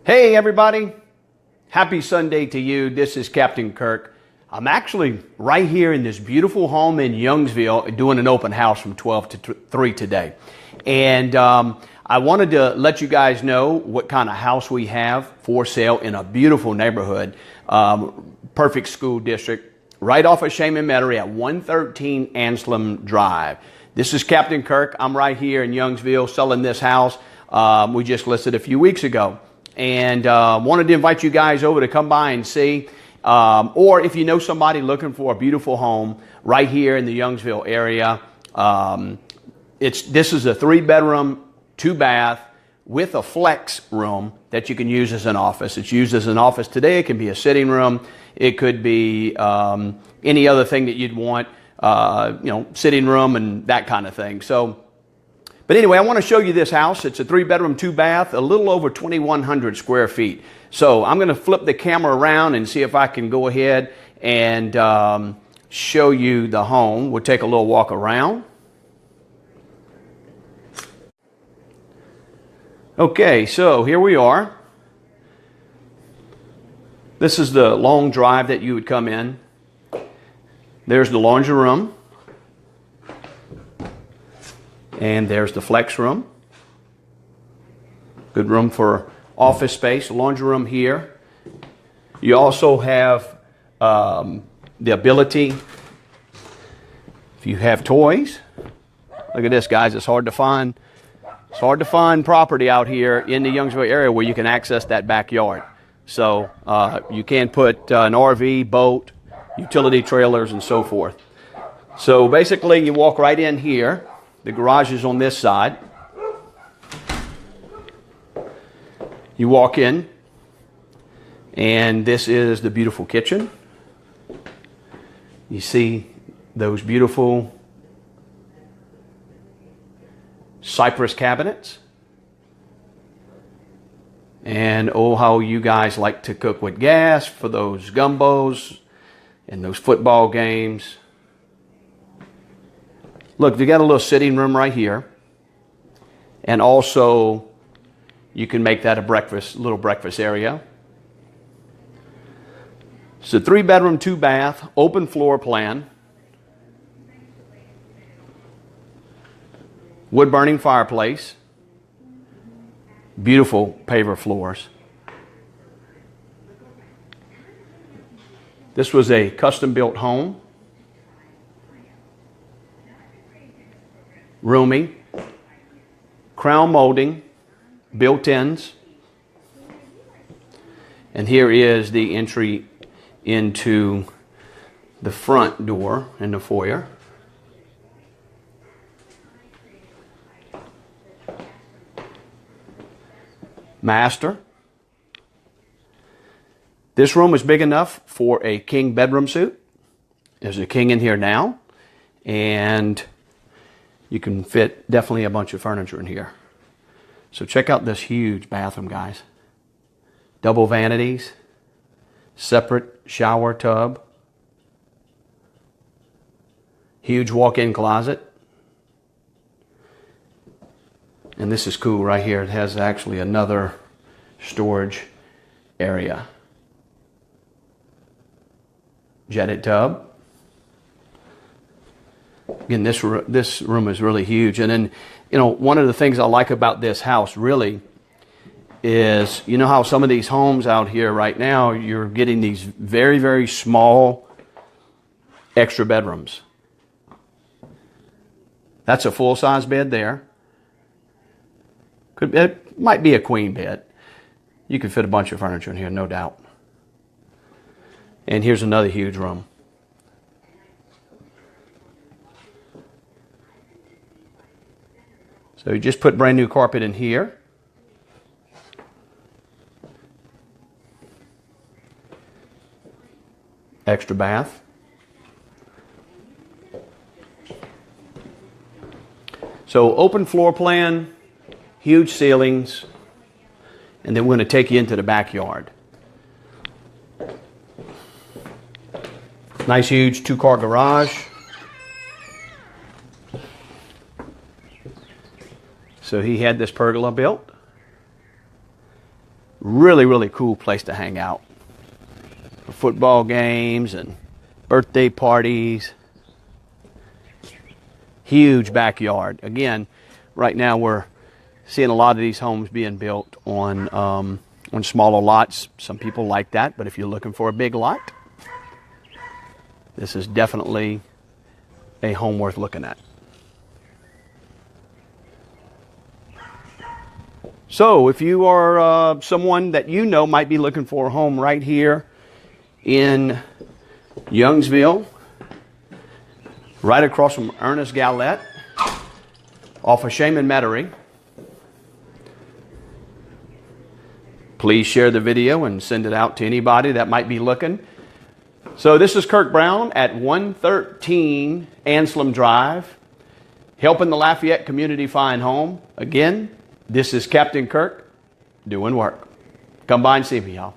Hey everybody, happy Sunday to you. This is Captain Kirk. I'm actually right here in this beautiful home in Youngsville doing an open house from 12 to 3 today. And I wanted to let you guys know what kind of house we have for sale in a beautiful neighborhood, perfect school district, right off of Shaman Metairie at 113 Anslem Drive. This is Captain Kirk. I'm right here in Youngsville selling this house. We just listed a few weeks ago. And wanted to invite you guys over to come by and see. Or if you know somebody looking for a beautiful home right here in the Youngsville area, this is a 3-bedroom, 2-bath with a flex room that you can use as an office. It's used as an office today. It can be a sitting room. It could be any other thing that you'd want, sitting room and that kind of thing. But anyway, I want to show you this house. It's a 3-bedroom, 2-bath, a little over 2,100 square feet. So I'm going to flip the camera around and see if I can go ahead and show you the home. We'll take a little walk around. Okay, so here we are. This is the long drive that you would come in. There's the laundry room. And there's the flex room. Good room for office space. Laundry room here. You also have the ability, if you have toys. Look at this, guys. It's hard to find. It's hard to find property out here in the Youngsville area where you can access that backyard. So you can put an RV, boat, utility trailers, and so forth. So basically, you walk right in here. The garage is on this side. You walk in, and this is the beautiful kitchen. You see those beautiful cypress cabinets. And oh, how you guys like to cook with gas for those gumbos and those football games. Look, you got a little sitting room right here. And also, you can make that a little breakfast area. It's a 3-bedroom, 2-bath, open floor plan. Wood-burning fireplace. Beautiful paver floors. This was a custom-built home. Roomy, crown molding, built-ins, and here is the entry into the front door in the foyer. Master. This room is big enough for a king bedroom suite. There's a king in here now, and you can fit definitely a bunch of furniture in here. So check out this huge bathroom, guys. Double vanities, separate shower tub, huge walk-in closet. And this is cool right here. It has actually another storage area. Jetted tub. Again, this room is really huge. And then, one of the things I like about this house really is, how some of these homes out here right now, you're getting these very, very small extra bedrooms. That's a full-size bed there. It might be a queen bed. You could fit a bunch of furniture in here, no doubt. And here's another huge room. So you just put brand new carpet in here. Extra bath. So open floor plan, huge ceilings, and then we're going to take you into the backyard. Nice huge 2-car garage. So he had this pergola built. Really, really cool place to hang out for football games and birthday parties. Huge backyard. Again, right now we're seeing a lot of these homes being built on smaller lots. Some people like that, but if you're looking for a big lot, this is definitely a home worth looking at. So if you are someone that you know might be looking for a home right here in Youngsville, right across from Ernest Gallette, off of Shaman Metairie, please share the video and send it out to anybody that might be looking. So this is Kirk Brown at 113 Anslem Drive, helping the Lafayette community find home. Again, this is Captain Kirk doing work. Come by and see me, y'all.